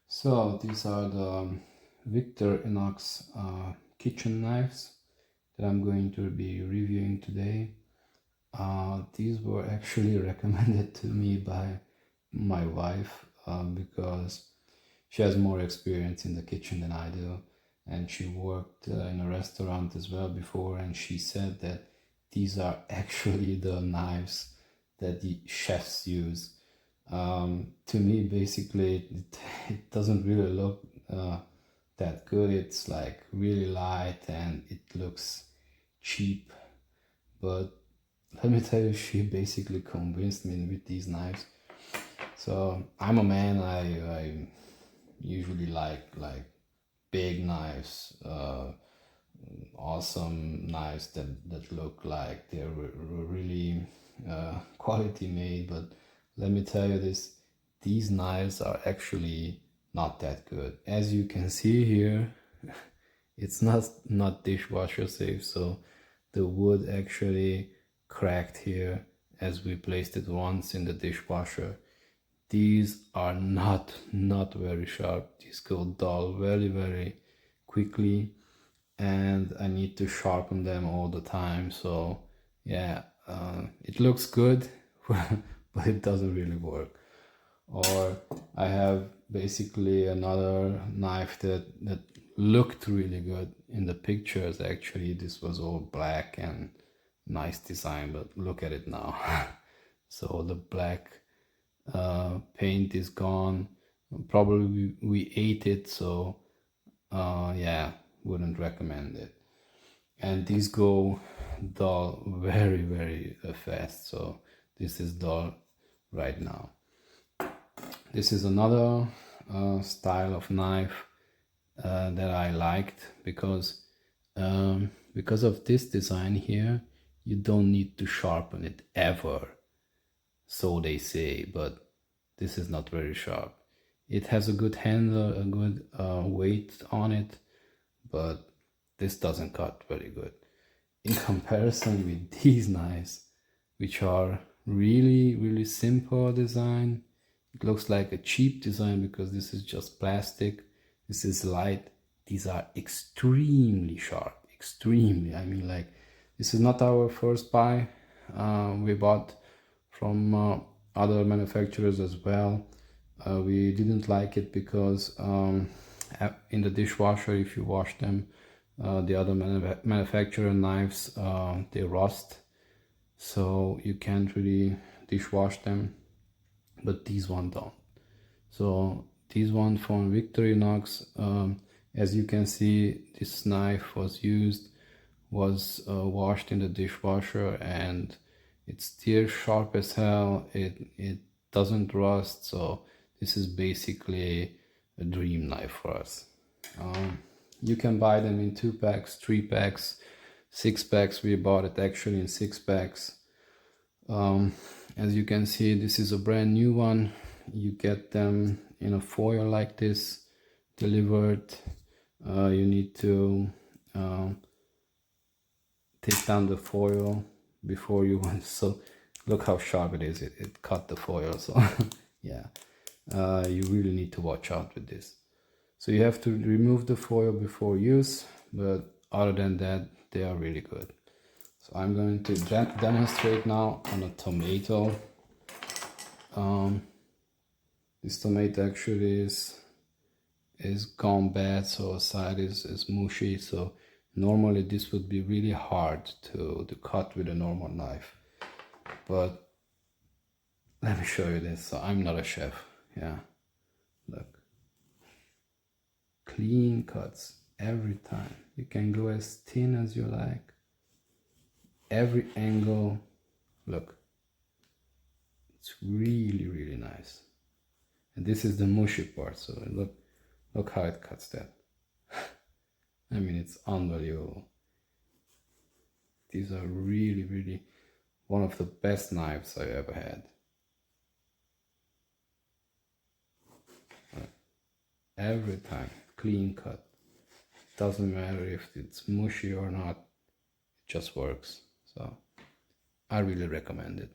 So these are the Victorinox kitchen knives that I'm going to be reviewing today. These were actually recommended to me by my wife because she has more experience in the kitchen than I do, and she worked in a restaurant as well before, and she said that these are actually the knives that the chefs use. To me, basically, it doesn't really look that good. It's like really light and it looks cheap. But let me tell you, she basically convinced me with these knives. So I'm a man. I usually like big knives, awesome knives that look like they're really quality made. But let me tell you this, these knives are actually not that good. As you can see here, it's not dishwasher safe, so the wood actually cracked here as we placed it once in the dishwasher. These are not very sharp. These go dull very quickly, and I need to sharpen them all the time. So yeah, it looks good, but it doesn't really work. Or I have basically another knife that looked really good in the pictures. Actually, this was all black and nice design, but look at it now. So the black paint is gone. Probably we ate it, so yeah, wouldn't recommend it. And these go dull very fast, so this is dull right now. This is another style of knife that I liked because of this design here, you don't need to sharpen it ever, so they say, but this is not very sharp. It has a good handle, a good weight on it, but this doesn't cut very good in comparison with these knives, which are really simple design. It looks like a cheap design because this is just plastic. This is light. These are extremely sharp, extremely. I mean, like, this is not our first buy. We bought from other manufacturers as well. We didn't like it because in the dishwasher, if you wash them, the other manufacturer knives, they rust, so you can't really dishwash them, but these one don't. So these one from Victorinox, as you can see, this knife was washed in the dishwasher, and it's still sharp as hell. It doesn't rust, so this is basically a dream knife for us. You can buy them in 2 packs, 3 packs, 6 packs. We bought it actually in 6 packs. As you can see, this is a brand new one. You get them in a foil like this delivered. You need to take down the foil before you want. So look how sharp it is. It cut the foil. So yeah, you really need to watch out with this. So you have to remove the foil before use, but other than that, they are really good. So I'm going to demonstrate now on a tomato. This tomato actually is gone bad, so the side is mushy. So normally this would be really hard to cut with a normal knife. But let me show you this. So I'm not a chef. Yeah, look. Clean cuts every time. You can go as thin as you like. Every angle, look. It's really nice. And this is the mushy part, so look how it cuts that. I mean, it's unbelievable. These are really one of the best knives I ever had. Every time, clean cut. Doesn't matter if it's mushy or not, it just works. So I really recommend it.